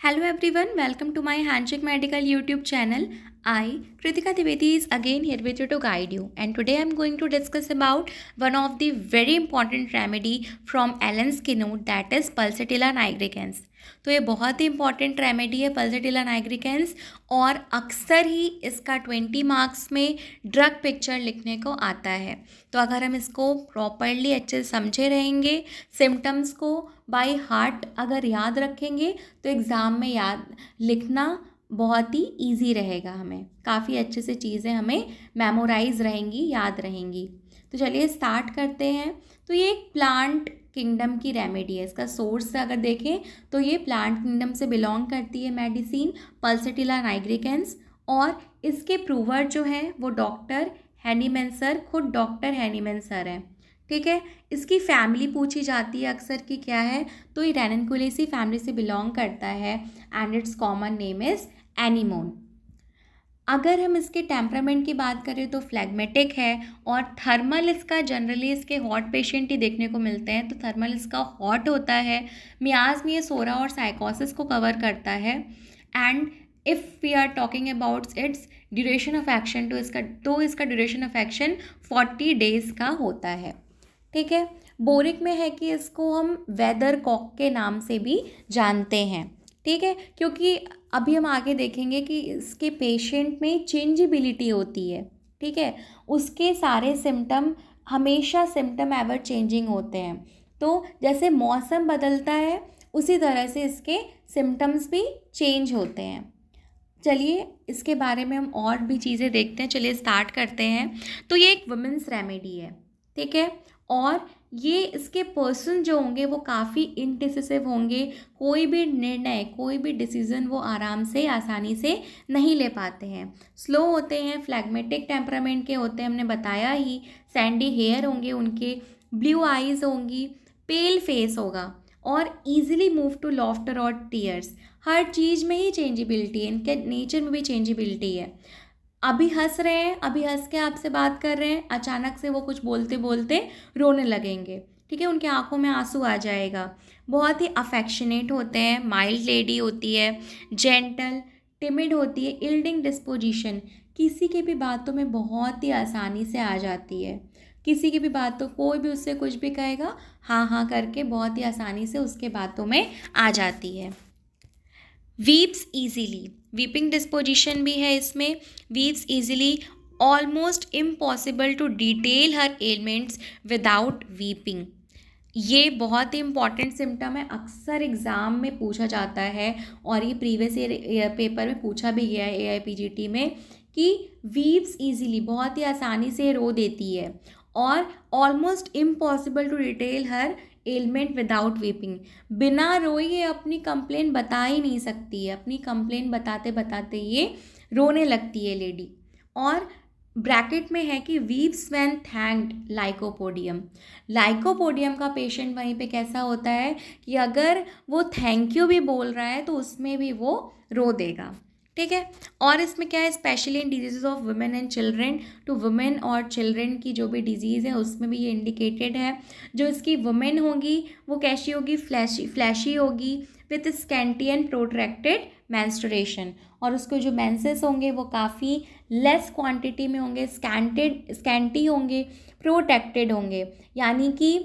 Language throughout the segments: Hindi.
Hello everyone, welcome to my Handshake Medical YouTube channel. I, Kritika Dwivedi, is again here with you to guide you. And today I'm going to discuss about one of the very important remedy from Alan Skinner, that is Pulsatilla nigricans. तो ये बहुत ही इंपॉर्टेंट रेमेडी है पल्सेटिला नाइग्रिकेंस और अक्सर ही इसका 20 मार्क्स में ड्रग पिक्चर लिखने को आता है। तो अगर हम इसको प्रॉपरली अच्छे से समझे रहेंगे, सिम्टम्स को बाय हार्ट अगर याद रखेंगे तो एग्ज़ाम में याद लिखना बहुत ही इजी रहेगा। हमें काफ़ी अच्छे से चीज़ें हमें मेमोराइज रहेंगी, याद रहेंगी। तो चलिए स्टार्ट करते हैं। तो ये एक प्लांट किंगडम की रेमेडी है। इसका सोर्स अगर देखें तो ये प्लांट किंगडम से बिलोंग करती है मेडिसिन पल्सेटिला नाइग्रिकेंस, और इसके प्रूवर जो हैं वो डॉक्टर हैनीमैन सर, खुद डॉक्टर हैनीमैन सर हैं। ठीक है, इसकी फैमिली पूछी जाती है अक्सर कि क्या है, तो ये रेननकुलेसी फैमिली से बिलोंग करता है and it's common name is anemone. अगर हम इसके टेम्परामेंट की बात करें तो फ्लैग्मेटिक है, और थर्मल इसका जनरली इसके हॉट पेशेंट ही देखने को मिलते हैं, तो थर्मल इसका हॉट होता है। मियाज में ये सोरा और साइकोसिस को कवर करता है। And if we are talking about its duration of action, तो इसका ड्यूरेशन ऑफ एक्शन 40 डेज़ का होता है। ठीक है, बोरिक में है कि इसको हम वेदर कॉक के नाम से भी जानते हैं। ठीक है, क्योंकि अभी हम आगे देखेंगे कि इसके पेशेंट में चेंजेबिलिटी होती है। ठीक है, उसके सारे सिम्टम हमेशा सिम्टम एवर चेंजिंग होते हैं। तो जैसे मौसम बदलता है उसी तरह से इसके सिम्टम्स भी चेंज होते हैं। चलिए इसके बारे में हम और भी चीज़ें देखते हैं। चलिए स्टार्ट करते हैं। तो ये एक वुमेंस रेमेडी है। ठीक है, और ये इसके पर्सन जो होंगे वो काफ़ी इनडिसिसिव होंगे। कोई भी निर्णय, कोई भी डिसीज़न वो आराम से, आसानी से नहीं ले पाते हैं। स्लो होते हैं, फ्लैग्मेटिक टेम्परामेंट के होते हैं, हमने बताया ही। सैंडी हेयर होंगे उनके, ब्लू आइज़ होंगी, पेल फेस होगा, और ईजिली मूव टू लॉफ्टर और टीयर्स। हर चीज़ में ही चेंजेबिलिटी है, इनके नेचर में भी चेंजेबिलिटी है। अभी हंस रहे हैं, अभी हंस के आपसे बात कर रहे हैं, अचानक से वो कुछ बोलते बोलते रोने लगेंगे। ठीक है, उनकी आंखों में आंसू आ जाएगा। बहुत ही अफेक्शनेट होते हैं, माइल्ड लेडी होती है, जेंटल, टिमिड होती है, इल्डिंग डिस्पोजिशन, किसी की भी बातों में बहुत ही आसानी से आ जाती है। किसी की भी बातों, कोई भी उससे कुछ भी कहेगा, हाँ हाँ करके बहुत ही आसानी से उसके बातों में आ जाती है। वीप्स ईजीली, वीपिंग डिस्पोजिशन भी है इसमें। Weeps easily, almost impossible to detail her elements without weeping. ये बहुत ही इंपॉर्टेंट सिम्टम है, अक्सर एग्ज़ाम में पूछा जाता है, और ये प्रीवियस ईयर पेपर में पूछा भी गया है AIPGT में, कि वीव्स इजीली, बहुत ही आसानी से रो देती है, और almost impossible to detail her element without weeping. बिना रोए ये अपनी कंप्लेन बता ही नहीं सकती है। अपनी कंप्लेन बताते बताते ये रोने लगती है लेडी। और ब्रैकेट में है कि weaves when thanked lycopodium. Lycopodium का पेशेंट वहीं पे कैसा होता है कि अगर वो थैंक यू भी बोल रहा है तो उसमें भी वो रो देगा। ठीक है, और इसमें क्या है, specially in disease of women and children, तो वुमेन और चिल्ड्रेन की जो भी डिजीज़ है उसमें भी ये इंडिकेटेड है। जो इसकी वुमेन होगी वो कैसी होगी, फ्लैशी होगी, with scanty and protracted menstruation, और उसके जो मेंसेस होंगे वो काफ़ी लेस क्वांटिटी में होंगे, स्कैंटी होंगे, प्रोटेक्टेड होंगे। यानी कि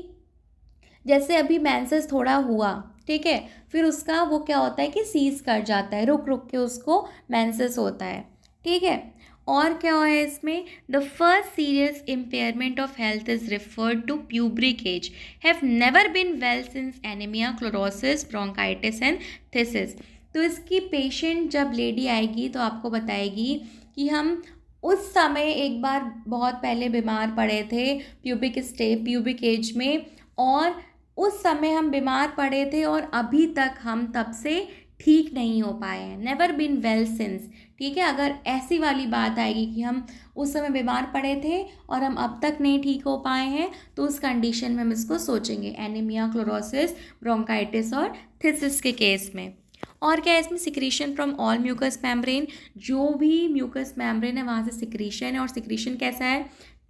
जैसे अभी मेंसेस थोड़ा हुआ, ठीक है, फिर उसका वो क्या होता है कि सीज कर जाता है, रुक रुक के उसको मेंसेस होता है। ठीक है, और क्या है इसमें, the first serious impairment of health is referred to puberic age, have never been well since anaemia, chlorosis, bronchitis and phthisis. तो इसकी पेशेंट जब लेडी आएगी तो आपको बताएगी कि हम उस समय एक बार बहुत पहले बीमार पड़े थे, प्यूबिक एज में, और उस समय हम बीमार पड़े थे और अभी तक हम तब से ठीक नहीं हो पाए हैं। Never been well since. ठीक है, अगर ऐसी वाली बात आएगी कि हम उस समय बीमार पड़े थे और हम अब तक नहीं ठीक हो पाए हैं, तो उस कंडीशन में हम इसको सोचेंगे, एनीमिया, क्लोरोसिस, ब्रोंकाइटिस और थिसिस के केस में। और क्या है इसमें, secretion from all mucous membrane, जो भी म्यूकस मेम्ब्रेन है वहाँ से सिक्रीशन है, और सिक्रीशन कैसा है,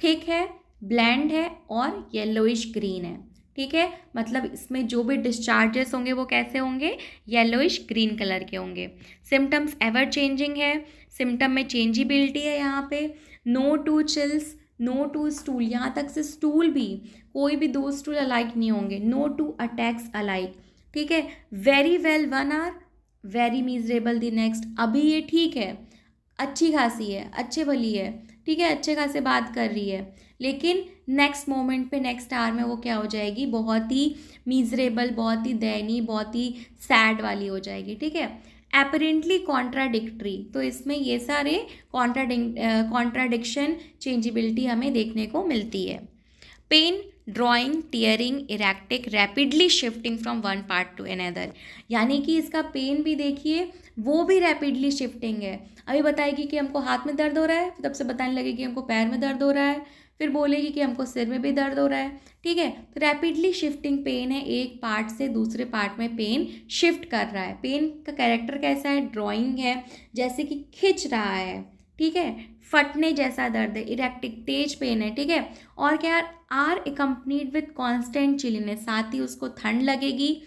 थिक है, ब्लैंड है और येलोइश ग्रीन है। ठीक है, मतलब इसमें जो भी डिस्चार्जेस होंगे वो कैसे होंगे, येलोइश ग्रीन कलर के होंगे। सिम्टम्स एवर चेंजिंग है, सिम्टम में चेंजिबिलिटी है यहाँ पे। No two chills, no two stool, यहाँ तक से स्टूल भी कोई भी दो स्टूल अलाइक नहीं होंगे, नो टू अटैक्स अलाइक, ठीक है। Very well 1 hour, very miserable the next, अभी ये ठीक है, अच्छी खासी है, अच्छे भली है, ठीक है, अच्छे खासे बात कर रही है, लेकिन नेक्स्ट मोमेंट पे, नेक्स्ट आवर में वो क्या हो जाएगी, बहुत ही मिजरेबल, बहुत ही दयनीय, बहुत ही सैड वाली हो जाएगी, ठीक है। एपरेंटली कॉन्ट्राडिक्टरी, तो इसमें ये सारे कॉन्ट्राडिक्शन, चेंजिबिलिटी हमें देखने को मिलती है। Pain, drawing, tearing, erratic, rapidly shifting from one part to another, यानी कि इसका पेन भी देखिए वो भी रैपिडली शिफ्टिंग है। अभी बताएगी कि हमको हाथ में दर्द हो रहा है, तब से बताने लगेगी कि हमको पैर में दर्द हो रहा है, फिर बोलेगी कि हमको सिर में भी दर्द हो रहा है, ठीक है। तो रैपिडली शिफ्टिंग पेन है, एक पार्ट से दूसरे पार्ट में पेन शिफ्ट कर रहा है। पेन का कैरेक्टर कैसा है, ड्रॉइंग है, जैसे कि खिंच रहा है, ठीक है, फटने जैसा दर्द है, इरेक्टिक तेज पेन है, ठीक है। और क्या, are accompanied with constant chilliness, साथ ही उसको ठंड लगेगी,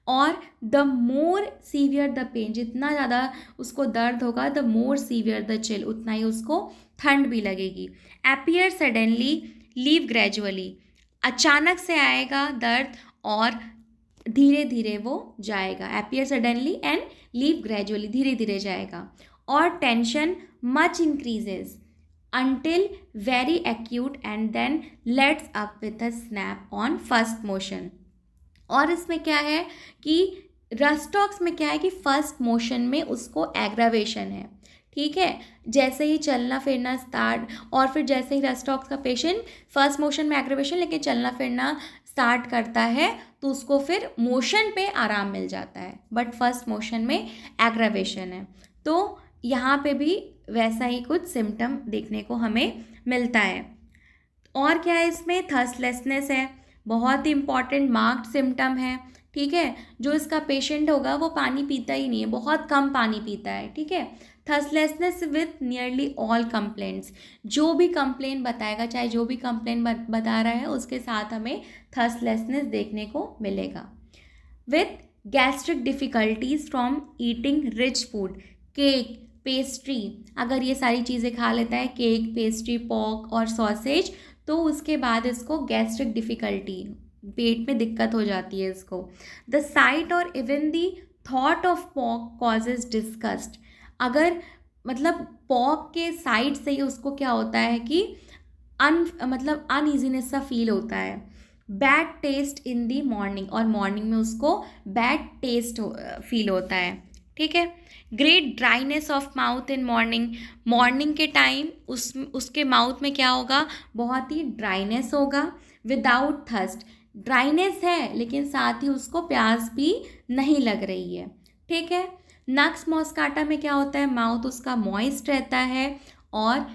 और the more severe the pain, जितना ज़्यादा उसको दर्द होगा, the more severe the chill, उतना ही उसको ठंड भी लगेगी। अपीयर सडनली, लीव ग्रेजुअली, अचानक से आएगा दर्द और धीरे धीरे वो जाएगा। Appear suddenly and leave gradually, धीरे धीरे जाएगा। और tension much increases until very acute and then lets up with a snap on first motion। और इसमें क्या है कि रस्टॉक्स में क्या है कि फर्स्ट मोशन में उसको एग्रावेशन है, ठीक है, जैसे ही चलना फिरना स्टार्ट, और फिर जैसे ही रस्टॉक्स का पेशेंट फर्स्ट मोशन में एग्रावेशन लेकिन चलना फिरना स्टार्ट करता है तो उसको फिर मोशन पे आराम मिल जाता है, बट फर्स्ट मोशन में एग्रावेशन है। तो यहाँ पे भी वैसा ही कुछ सिम्टम देखने को हमें मिलता है। और क्या है इसमें, थर्स्टलेसनेस है, बहुत ही इंपॉर्टेंट मार्क्ड सिम्टम है, ठीक है। जो इसका पेशेंट होगा वो पानी पीता ही नहीं है, बहुत कम पानी पीता है, ठीक है। थर्स्टलेसनेस विथ नियरली ऑल कंप्लेंट्स, जो भी कंप्लेंट बताएगा, चाहे जो भी कंप्लेंट बता रहा है उसके साथ हमें थर्स्टलेसनेस देखने को मिलेगा। With gastric difficulties from eating rich food, cake, pastry, अगर ये सारी चीज़ें खा लेता है, केक, पेस्ट्री, पॉक और सॉसेज, तो उसके बाद इसको गैस्ट्रिक डिफ़िकल्टी, पेट में दिक्कत हो जाती है इसको। द साइट और even the thought of pock causes disgust, अगर मतलब पॉक के साइड से ही उसको क्या होता है कि मतलब अनईजीनेस सा फील होता है। बैड टेस्ट इन दी मॉर्निंग, और मॉर्निंग में उसको बैड टेस्ट फील होता है, ठीक है। Great dryness of mouth in morning, morning के टाइम उसके माउथ में क्या होगा, बहुत ही ड्राइनेस होगा। विदाउट थर्स्ट, ड्राइनेस है लेकिन साथ ही उसको प्यास भी नहीं लग रही है, ठीक है। नक्स मॉस्काटा में क्या होता है, माउथ उसका मॉइस्ट रहता है और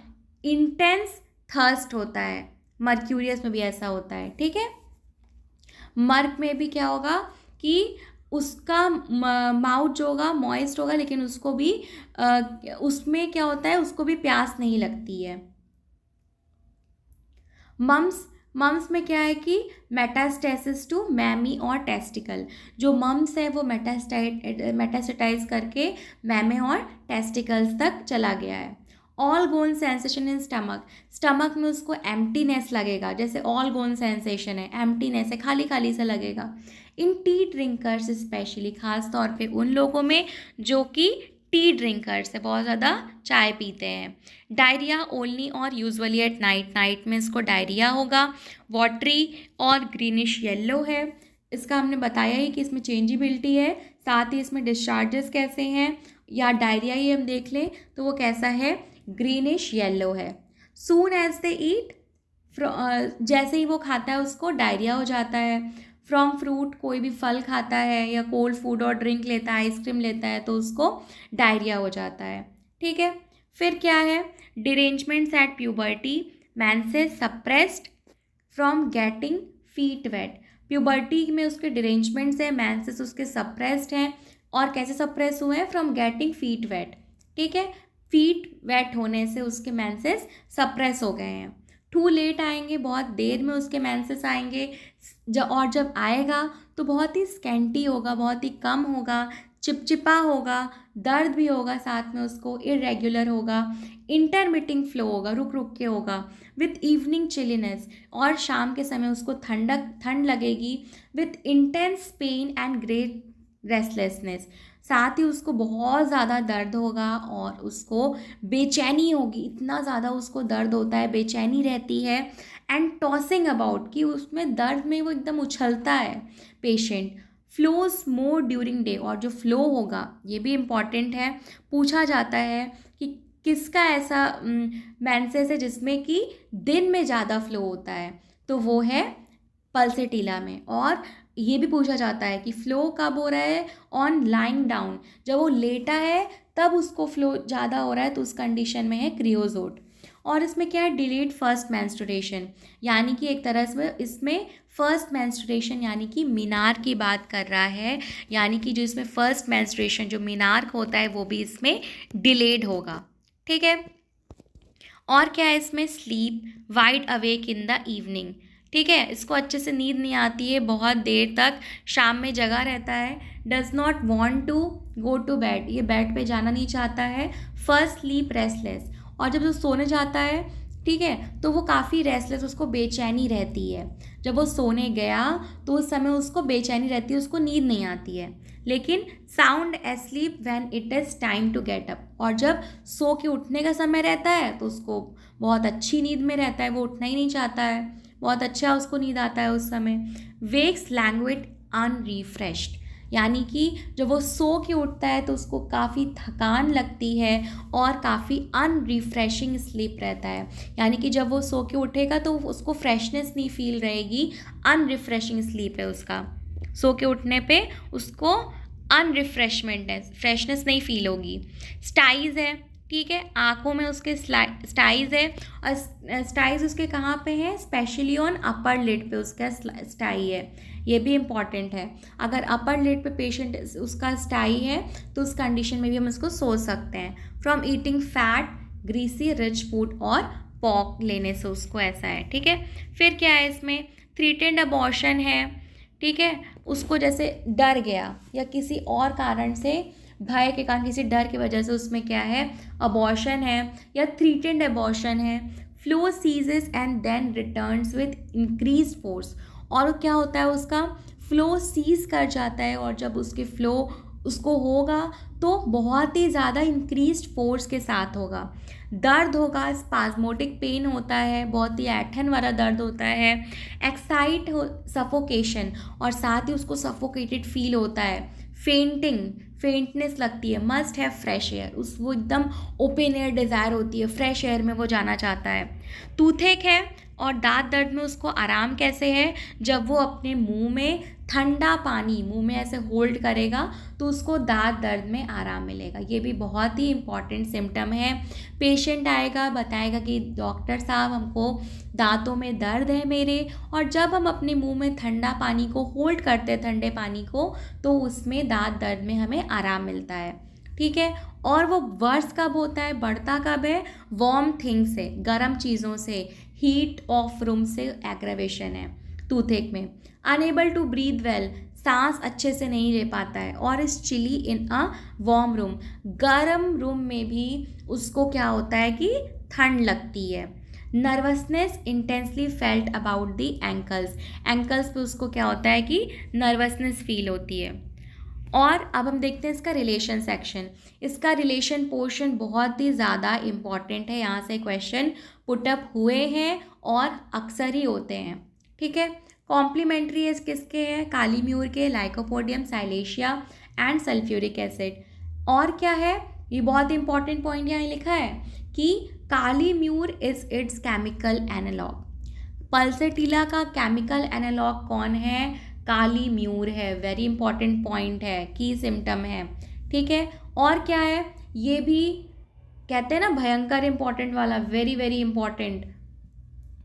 इंटेंस थर्स्ट होता है। मर्क्यूरियस में भी ऐसा होता है, ठीक है। मर्क में भी क्या होगा कि उसका माउथ जो होगा मॉइस्ट होगा लेकिन उसको भी उसमें क्या होता है, उसको भी प्यास नहीं लगती है। मम्स में क्या है कि मेटास्टेसिस टू मैमी और टेस्टिकल, जो मम्स है वो मेटास्टेटाइज करके मैमे और टेस्टिकल्स तक चला गया है। All gone sensation in stomach, stomach में उसको एम्प्टीनेस लगेगा, जैसे ऑल गोन सेंसेशन है, एम्प्टीनेस है, खाली खाली सा लगेगा। इन टी ड्रिंकर्स स्पेशली, खास तौर पे उन लोगों में जो कि टी ड्रिंकर्स है, बहुत ज़्यादा चाय पीते हैं। डायरिया ओनली और यूजुअली एट नाइट, नाइट में इसको डायरिया होगा। वाटरी और ग्रीनिश येलो है, इसका हमने बताया ही कि इसमें चेंजिबिलिटी है, साथ ही इसमें डिस्चार्जेस कैसे हैं, या डायरिया ही हम देख लें तो वो कैसा है, ग्रीनिश येलो है। सून एज दे ईट, जैसे ही वो खाता है उसको डायरिया हो जाता है। फ्रॉम फ्रूट, कोई भी फल खाता है या कोल्ड फूड और ड्रिंक लेता है, आइसक्रीम लेता है, तो उसको डायरिया हो जाता है, ठीक है। फिर क्या है, derangements at puberty, menses suppressed from getting feet wet, puberty में उसके डिरेंजमेंट्स हैं, मेंसेस उसके सप्रेस्ड हैं, और कैसे सप्रेस हुए हैं, फ्रॉम गेटिंग फीट वेट, ठीक है, फीट वेट होने से उसके मेंसेस सप्रेस हो गए हैं। टू लेट आएंगे, बहुत देर में उसके मेंसेस आएंगे। जब आएगा तो बहुत ही स्कैंटी होगा, बहुत ही कम होगा, चिपचिपा होगा, दर्द भी होगा, साथ में उसको इरेगुलर होगा, इंटरमिटिंग फ्लो होगा, रुक रुक के होगा, विथ इवनिंग चिलीनेस, और शाम के समय उसको ठंड लगेगी, with intense pen and great restlessness. साथ ही उसको बहुत ज़्यादा दर्द होगा और उसको बेचैनी होगी, इतना ज़्यादा उसको दर्द होता है, बेचैनी रहती है, एंड टॉसिंग अबाउट, कि उसमें दर्द में वो एकदम उछलता है पेशेंट। फ्लोज मोर ड्यूरिंग डे, और जो फ्लो होगा ये भी इम्पॉर्टेंट है, पूछा जाता है कि किसका ऐसा मेंसेस है जिसमें कि दिन में ज़्यादा फ्लो होता है, तो वो है पल्सेटिला में। और ये भी पूछा जाता है कि फ्लो कब हो रहा है, ऑन लाइंग डाउन, जब वो लेटा है तब उसको फ्लो ज़्यादा हो रहा है, तो उस कंडीशन में है क्रियोजोट। और इसमें क्या है, डिलेड फर्स्ट मेंस्ट्रुएशन, यानी कि एक तरह से इसमें फर्स्ट मेंस्ट्रुएशन यानी कि मीनार की बात कर रहा है, यानी कि जो इसमें फर्स्ट मेंस्ट्रुएशन जो मीनार होता है वो भी इसमें डिलेड होगा। ठीक है। और क्या है इसमें, sleep wide awake in the evening. ठीक है, इसको अच्छे से नींद नहीं आती है, बहुत देर तक शाम में जगा रहता है, does not want to go to bed, ये बेड पे जाना नहीं चाहता है, फर्स्ट स्लीप रेस्टलेस, और जब वो सोने जाता है, ठीक है, तो वो काफ़ी रेस्टलेस, उसको बेचैनी रहती है। जब वो सोने गया तो उस समय उसको बेचैनी रहती है, उसको नींद नहीं आती है, लेकिन sound asleep when it is time to get up, और जब सो के उठने का समय रहता है तो उसको बहुत अच्छी नींद में रहता है, वो उठना ही नहीं चाहता है, बहुत अच्छा उसको नींद आता है उस समय। वेक्स लैंग्वेज अनरिफ्रेश्ड, यानी कि जब वो सो के उठता है तो उसको काफ़ी थकान लगती है और काफ़ी अनरिफ्रेशिंग स्लीप रहता है, यानी कि जब वो सो के उठेगा तो उसको फ्रेशनेस नहीं फील रहेगी, अनरिफ्रेशिंग स्लीप है उसका, सो के उठने पे उसको अनरिफ्रेशमेंट है, फ्रेशनेस नहीं फील होगी। स्टाइज है, ठीक है, आँखों में उसके स्टाइज है, और स्टाइज उसके कहाँ पे है, स्पेशली ऑन अपर लिड पे उसका स्टाई है, ये भी इम्पॉर्टेंट है। अगर अपर लिड पे पेशेंट उसका स्टाई है तो उस कंडीशन में भी हम इसको सोच सकते हैं। From eating fat greasy rich food और पॉक लेने से उसको ऐसा है। ठीक है, फिर क्या है इसमें, थ्रीटेंड अबॉर्शन है, ठीक है, उसको जैसे डर गया या किसी और कारण से, भय के कारण, किसी डर की वजह से उसमें क्या है, अबॉर्शन है या थ्रीटेंड अबॉर्शन है। Flow ceases and then returns with increase force, और क्या होता है, उसका फ्लो सीज कर जाता है, और जब उसके फ्लो उसको होगा तो बहुत ही ज़्यादा इंक्रीज फोर्स के साथ होगा। दर्द होगा, स्पाज्मोटिक पेन होता है, बहुत ही ऐठन वाला दर्द होता है, एक्साइट हो, सफोकेशन, और साथ ही उसको सफोकेटेड फील होता है, फेंटनेस लगती है, मस्ट हैव फ्रेश एयर, उस वो एकदम ओपन एयर डिज़ायर होती है, फ्रेश एयर में वो जाना चाहता है। टूथेक है, और दांत दर्द में उसको आराम कैसे है, जब वो अपने मुंह में ठंडा पानी मुंह में ऐसे होल्ड करेगा तो उसको दांत दर्द में आराम मिलेगा, ये भी बहुत ही इंपॉर्टेंट सिम्टम है। पेशेंट आएगा, बताएगा कि डॉक्टर साहब हमको दांतों में दर्द है मेरे, और जब हम अपने मुंह में ठंडा पानी को होल्ड करते हैं, ठंडे पानी को, तो उसमें दांत दर्द में हमें आराम मिलता है। ठीक है, और वो वर्स कब होता है, बढ़ता कब है, वार्म थिंग से, गर्म चीज़ों से, हीट ऑफ रूम से एग्रेवेशन है टूथेक में। अनेबल टू ब्रीथ वेल, सांस अच्छे से नहीं ले पाता है, और इस chilly in a warm room, गर्म रूम में भी उसको क्या होता है कि ठंड लगती है। Nervousness intensely felt about the ankles, ankles पे उसको क्या होता है कि नर्वसनेस फील होती है। और अब हम देखते हैं इसका रिलेशन सेक्शन, इसका रिलेशन पोर्शन बहुत ही ज़्यादा इम्पॉर्टेंट है, यहाँ से क्वेश्चन पुटअप हुए हैं और अक्सर ही होते हैं। ठीक है, कॉम्प्लीमेंट्री एज किसके हैं, काली म्यूर के, lycopodium, silicea and sulphuric acid. और क्या है, ये बहुत इंपॉर्टेंट पॉइंट यहाँ लिखा है कि Kali mur is its chemical analogue, Pulsatilla का केमिकल एनालॉग कौन है, काली म्यूर है, वेरी इंपॉर्टेंट पॉइंट है, की सिम्टम है। ठीक है, और क्या है, ये भी कहते हैं ना भयंकर इंपॉर्टेंट वाला, वेरी वेरी इंपॉर्टेंट,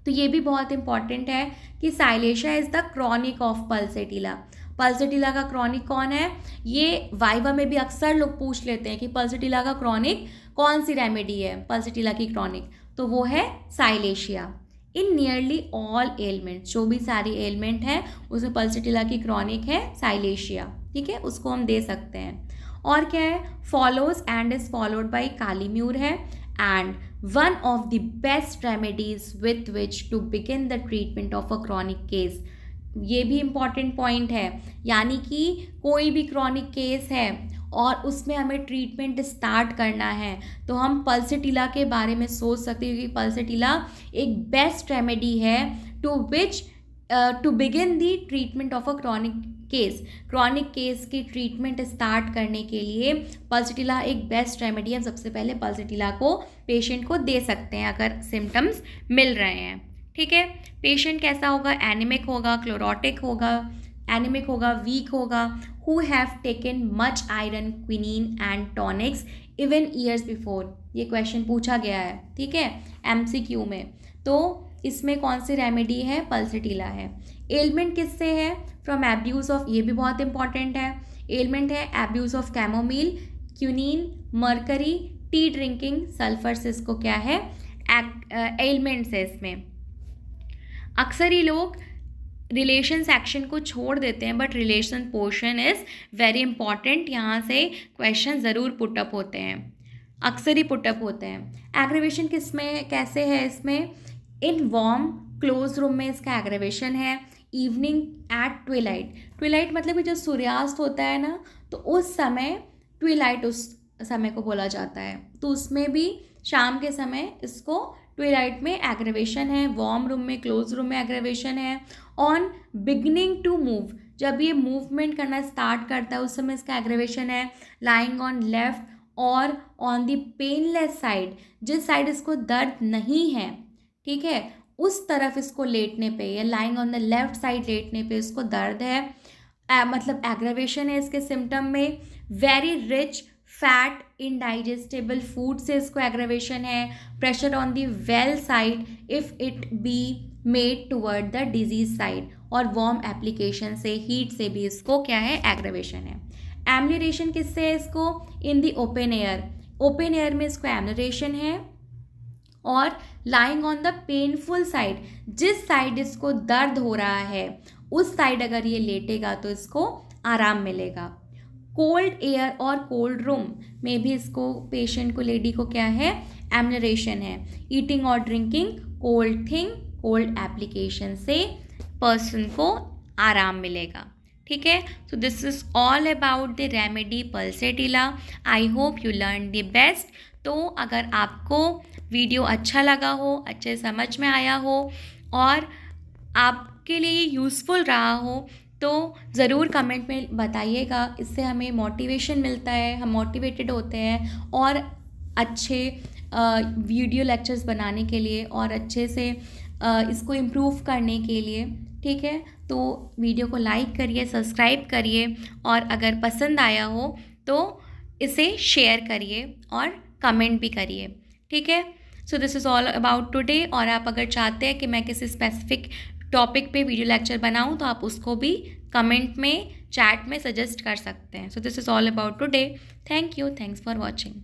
तो ये भी बहुत इंपॉर्टेंट है कि Silicea is the chronic of Pulsatilla. Pulsatilla का क्रॉनिक कौन है, ये वाइवा में भी अक्सर लोग पूछ लेते हैं कि पल्सेटिला का क्रॉनिक कौन सी रेमेडी है, पल्सेटिला की क्रॉनिक, तो वो है साइलेशिया। इन नियरली ऑल एलिमेंट, जो भी सारी एलिमेंट है उसमें पल्सेटिला की क्रॉनिक है साइलेशिया, ठीक है, उसको हम दे सकते हैं। और क्या है, follows and is followed by Kali mur है, and one of the best remedies with which to begin the treatment of a chronic case. ये भी इम्पॉर्टेंट पॉइंट है, यानी कि कोई भी क्रॉनिक केस है और उसमें हमें ट्रीटमेंट स्टार्ट करना है तो हम पल्सेटिला के बारे में सोच सकते हैं, क्योंकि पल्सेटिला एक बेस्ट रेमेडी है to which to begin the treatment of a chronic case की ट्रीटमेंट स्टार्ट करने के लिए पल्सेटिला एक बेस्ट रेमेडी है। सबसे पहले पल्सेटिला को पेशेंट को दे सकते हैं अगर सिम्टम्स मिल रहे हैं, ठीक है। पेशेंट कैसा होगा, एनीमिक होगा, क्लोरोटिक होगा, एनीमिक होगा, वीक होगा, who have taken much iron, quinine and tonics even years before. ये क्वेश्चन पूछा गया है, ठीक है, MCQ में। तो इसमें कौन सी रेमेडी है, पल्सेटिला है। एलिमेंट किससे है, फ्रॉम एब्यूज़ ऑफ, ये भी बहुत इंपॉर्टेंट है, एलिमेंट है abuse of chamomile, quinine, mercury, T drinking, sulphur से इसको क्या है, एलिमेंट्स है इसमें। अक्सर ही लोग रिलेशन सेक्शन को छोड़ देते हैं, but relation portion is very important, यहाँ से क्वेश्चन ज़रूर पुटअप होते हैं, अक्सर ही पुटअप होते हैं। एग्रीवेशन किस में कैसे है, इसमें इन वार्म क्लोज रूम में इसका एग्रीवेशन है, इवनिंग एट ट्विलाइट मतलब कि जो सूर्यास्त होता है ना, तो उस समय ट्विलाइट उस समय को बोला जाता है, तो उसमें भी शाम के समय इसको ट्विलाइट में एग्रीवेशन है। वार्म रूम में, क्लोज रूम में एग्रीवेशन है। ऑन बिगनिंग टू मूव, जब ये मूवमेंट करना स्टार्ट करता है उस समय इसका एग्रीवेशन है। लाइंग ऑन लेफ्ट और ऑन द पेनलेस साइड, जिस साइड इसको दर्द नहीं है, ठीक है, उस तरफ इसको लेटने पे, या lying on the left side लेटने पे इसको दर्द है, मतलब एग्रीवेशन है इसके सिम्टम में। Very rich fat indigestible food से इसको एग्रीवेशन है। Pressure on the well side if it be made toward the disease side, और वार्म एप्लीकेशन से, हीट से भी इसको क्या है, एग्रीवेशन है। एम्यूरेशन किससे है इसको, इन द ओपन एयर में इसको एम्यूरेशन है। और lying on the painful side, जिस साइड इसको दर्द हो रहा है उस साइड अगर ये लेटेगा तो इसको आराम मिलेगा। कोल्ड एयर और कोल्ड रूम में भी इसको, पेशेंट को, लेडी को क्या है, एम्यूरेशन है। ईटिंग और drinking cold thing, cold application से पर्सन को आराम मिलेगा, ठीक है। So this is all about the remedy pulsatilla. I hope you learn the best. तो अगर आपको वीडियो अच्छा लगा हो, अच्छे समझ में आया हो और आपके लिए यूज़फुल रहा हो, तो ज़रूर कमेंट में बताइएगा। इससे हमें मोटिवेशन मिलता है, हम मोटिवेटेड होते हैं और अच्छे वीडियो लेक्चर्स बनाने के लिए और अच्छे से इसको इम्प्रूव करने के लिए, ठीक है। तो वीडियो को लाइक करिए, सब्सक्राइब करिए, और अगर पसंद आया हो तो इसे शेयर करिए और कमेंट भी करिए, ठीक है। So this is all about today. और आप अगर चाहते हैं कि मैं किसी स्पेसिफिक टॉपिक पे वीडियो लेक्चर बनाऊं तो आप उसको भी कमेंट में, चैट में सजेस्ट कर सकते हैं। So this is all about today. Thank you, thanks for watching.